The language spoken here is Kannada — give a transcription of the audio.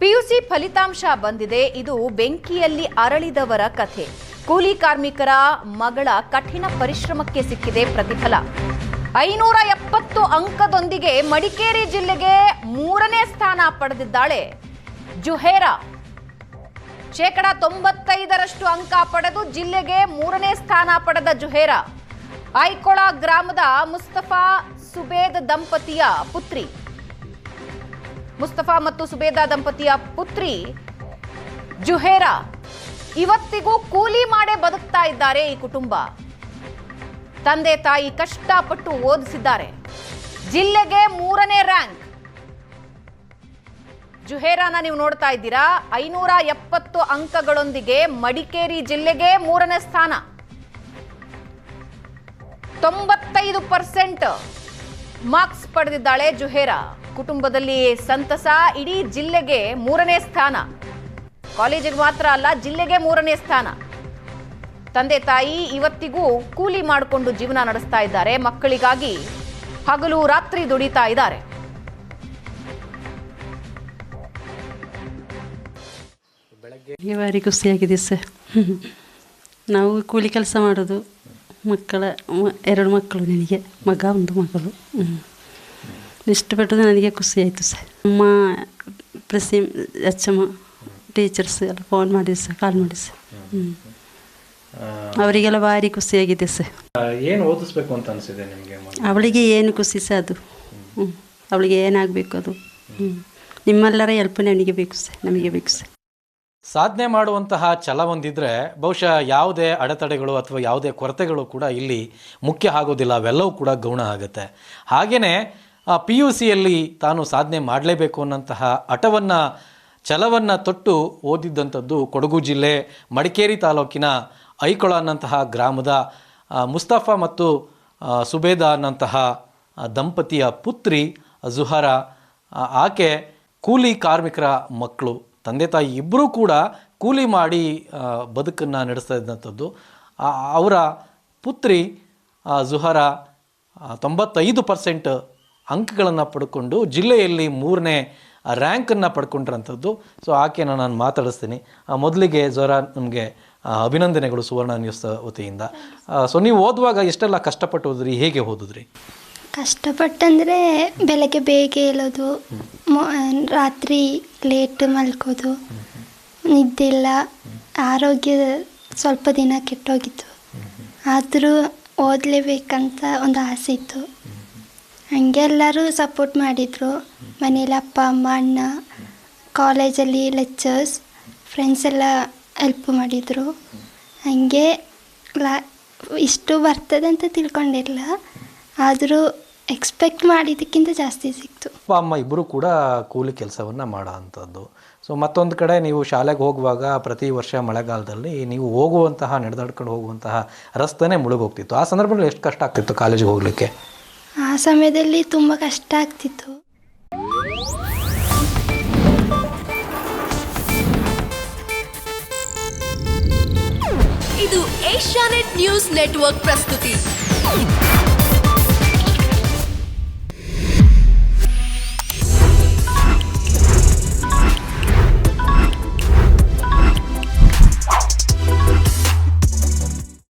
ಪಿಯುಸಿ ಫಲಿತಾಂಶ ಬಂದಿದೆ. ಇದು ಬೆಂಕಿಯಲ್ಲಿ ಅರಳಿದವರ ಕಥೆ. ಕೂಲಿ ಕಾರ್ಮಿಕರ ಮಗಳ ಕಠಿಣ ಪರಿಶ್ರಮಕ್ಕೆ ಸಿಕ್ಕಿದೆ ಪ್ರತಿಫಲ. 570 ಅಂಕದೊಂದಿಗೆ ಮಡಿಕೇರಿ ಜಿಲ್ಲೆಗೆ 3ನೇ ಸ್ಥಾನ ಪಡೆದಿದ್ದಾಳೆ ಜುಹೇರಾ. 95% ಅಂಕ ಪಡೆದು ಜಿಲ್ಲೆಗೆ 3ನೇ ಸ್ಥಾನ ಪಡೆದ ಜುಹೇರಾ ಐಕೊಳ ಗ್ರಾಮದ ಮುಸ್ತಫಾ ಸುಬೇದ್ ದಂಪತಿಯ ಪುತ್ರಿ. ಮುಸ್ತಫಾ ಮತ್ತು ಸುಬೇದಾ ದಂಪತಿಯ ಪುತ್ರಿ ಜುಹೇರಾ ಇವತ್ತಿಗೂ ಕೂಲಿ ಮಾಡೇ ಬದುಕ್ತಾ ಇದ್ದಾರೆ. ಈ ಕುಟುಂಬ ತಂದೆ ತಾಯಿ ಕಷ್ಟಪಟ್ಟು ಓದಿಸಿದ್ದಾರೆ. ಜಿಲ್ಲೆಗೆ 3ನೇ ರ್ಯಾಂಕ್. ಜುಹೇರಾನ ನೀವು ನೋಡ್ತಾ ಇದ್ದೀರಾ. 570 ಅಂಕಗಳೊಂದಿಗೆ ಮಡಿಕೇರಿ ಜಿಲ್ಲೆಗೆ 3ನೇ ಸ್ಥಾನ. 95% ಮಾರ್ಕ್ಸ್ ಪಡೆದಿದ್ದಾಳೆ ಜುಹೇರಾ. ಕುಟುಂಬದಲ್ಲಿ ಸಂತಸ. ಇಡೀ ಜಿಲ್ಲೆಗೆ 3ನೇ ಸ್ಥಾನ. ಕಾಲೇಜಿಗೆ ಮಾತ್ರ ಅಲ್ಲ, ಜಿಲ್ಲೆಗೆ 3ನೇ ಸ್ಥಾನ. ತಂದೆ ತಾಯಿ ಇವತ್ತಿಗೂ ಕೂಲಿ ಮಾಡಿಕೊಂಡು ಜೀವನ ನಡೆಸ್ತಾ ಇದ್ದಾರೆ. ಮಕ್ಕಳಿಗಾಗಿ ಹಗಲು ರಾತ್ರಿ ದುಡಿತಾ ಇದ್ದಾರೆ. ಭಾರಿ ಖುಷಿಯಾಗಿದೆ ಸರ್. ನಾವು ಕೂಲಿ ಕೆಲಸ ಮಾಡೋದು. ಎರಡು ಮಕ್ಕಳು ನನಗೆ, ಮಗ ಒಂದು ಮಗಳು. ಇಷ್ಟಪಟ್ಟದ್ದು ನನಗೆ ಖುಷಿ ಆಯಿತು ಸರ್. ಅಮ್ಮ ಪ್ರಸಿ ಅಚ್ಚಮ್ಮ ಟೀಚರ್ಸ್ ಎಲ್ಲ ಫೋನ್ ಮಾಡಿ ಸರ್, ಕಾಲ್ ಮಾಡಿ ಸರ್. ಅವರಿಗೆಲ್ಲ ಭಾರಿ ಖುಷಿಯಾಗಿದೆ ಸರ್. ಏನು ಓದಿಸ್ಬೇಕು ಅಂತ ಅನಿಸಿದೆ ನಿಮಗೆ? ಅವಳಿಗೆ ಏನು ಖುಷಿ ಸರ್ ಅದು. ಅವಳಿಗೆ ಏನಾಗಬೇಕು ಅದು. ನಿಮ್ಮೆಲ್ಲರ ಹೆಲ್ಪ್ ನನಗೆ ಬೇಕು ಸರ್, ನಮಗೆ ಬೇಕು ಸರ್. ಸಾಧನೆ ಮಾಡುವಂತಹ ಛಲ ಹೊಂದಿದ್ರೆ ಬಹುಶಃ ಯಾವುದೇ ಅಡೆತಡೆಗಳು ಅಥವಾ ಯಾವುದೇ ಕೊರತೆಗಳು ಕೂಡ ಇಲ್ಲಿ ಮುಖ್ಯ ಆಗೋದಿಲ್ಲ. ಅವೆಲ್ಲವೂ ಕೂಡ ಗೌಣ ಆಗುತ್ತೆ. ಹಾಗೆಯೇ PUCಯಲ್ಲಿ ತಾನು ಸಾಧನೆ ಮಾಡಲೇಬೇಕು ಅನ್ನೋಂತಹ ಹಠವನ್ನು, ಛಲವನ್ನು ತೊಟ್ಟು ಓದಿದ್ದಂಥದ್ದು ಕೊಡಗು ಜಿಲ್ಲೆ ಮಡಿಕೇರಿ ತಾಲೂಕಿನ ಐಕೊಳ ಅನ್ನಂತಹ ಗ್ರಾಮದ ಮುಸ್ತಫಾ ಮತ್ತು ಸುಬೇದಾ ಅನ್ನಂತಹ ದಂಪತಿಯ ಪುತ್ರಿ ಜುಹರಾ. ಆಕೆ ಕೂಲಿ ಕಾರ್ಮಿಕರ ಮಕ್ಕಳು. ತಂದೆ ತಾಯಿ ಇಬ್ಬರೂ ಕೂಡ ಕೂಲಿ ಮಾಡಿ ಬದುಕನ್ನು ನಡೆಸ್ತಾ ಇದ್ದಂಥದ್ದು. ಅವರ ಪುತ್ರಿ ಜುಹರಾ 95% ಅಂಕಗಳನ್ನು ಪಡ್ಕೊಂಡು ಜಿಲ್ಲೆಯಲ್ಲಿ 3ನೇ ರ್ಯಾಂಕನ್ನು ಪಡ್ಕೊಂಡಿರೋಂಥದ್ದು. ಸೊ ಆಕೆನ ನಾನು ಮಾತಾಡಿಸ್ತೀನಿ. ಮೊದಲಿಗೆ ಜುಹರಾ, ನಮಗೆ ಅಭಿನಂದನೆಗಳು ಸುವರ್ಣ ನ್ಯೂಸ್ ವತಿಯಿಂದ. ಸೊ ನೀವು ಓದುವಾಗ ಎಷ್ಟೆಲ್ಲ ಕಷ್ಟಪಟ್ಟು ಓದಿದ್ರಿ, ಹೇಗೆ ಓದಿದ್ರಿ? ಕಷ್ಟಪಟ್ಟಂದರೆ ಬೆಳಗ್ಗೆ ಬೇಗ ಏಳೋದು, ರಾತ್ರಿ ಲೇಟ್ ಮಲ್ಕೋದು, ನಿದ್ದೆ ಇಲ್ಲ, ಆರೋಗ್ಯ ಸ್ವಲ್ಪ ದಿನ ಕೆಟ್ಟೋಗಿತ್ತು. ಆದರೂ ಓದಲೇಬೇಕಂತ ಒಂದು ಆಸೆ ಇತ್ತು. ಹಾಗೆ ಎಲ್ಲರೂ ಸಪೋರ್ಟ್ ಮಾಡಿದರು. ಮನೇಲಿ ಅಪ್ಪ ಅಮ್ಮ ಅಣ್ಣ, ಕಾಲೇಜಲ್ಲಿ ಲೆಕ್ಚರ್ಸ್, ಫ್ರೆಂಡ್ಸ್ ಎಲ್ಲ ಹೆಲ್ಪ್ ಮಾಡಿದರು. ಹಾಗೆ ಇಷ್ಟು ಬರ್ತದೆ ಅಂತ ತಿಳ್ಕೊಂಡಿರಲಿಲ್ಲ. ಆದರೂ ಎಕ್ಸ್ಪೆಕ್ಟ್ ಮಾಡಿದ್ದಕ್ಕಿಂತ ಜಾಸ್ತಿ ಸಿಕ್ತು. ಅಪ್ಪ ಅಮ್ಮ ಇಬ್ಬರು ಕೂಡ ಕೂಲಿ ಕೆಲಸವನ್ನು ಮಾಡೋ ಅಂಥದ್ದು. ಸೊ ಮತ್ತೊಂದು ಕಡೆ ನೀವು ಶಾಲೆಗೆ ಹೋಗುವಾಗ ಪ್ರತಿ ವರ್ಷ ಮಳೆಗಾಲದಲ್ಲಿ ನೀವು ನಡೆದಾಡ್ಕೊಂಡು ಹೋಗುವಂತಹ ರಸ್ತೆನೇ ಮುಳುಗೋಗ್ತಿತ್ತು. ಆ ಸಂದರ್ಭದಲ್ಲಿ ಎಷ್ಟು ಕಷ್ಟ ಆಗ್ತಿತ್ತು ಕಾಲೇಜಿಗೆ ಹೋಗಲಿಕ್ಕೆ? ಆ ಸಮಯದಲ್ಲಿ ತುಂಬ ಕಷ್ಟ ಆಗ್ತಿತ್ತು. ಇದು ಏಷ್ಯಾನೆಟ್ ನ್ಯೂಸ್ ನೆಟ್ವರ್ಕ್ ಪ್ರಸ್ತುತಿ.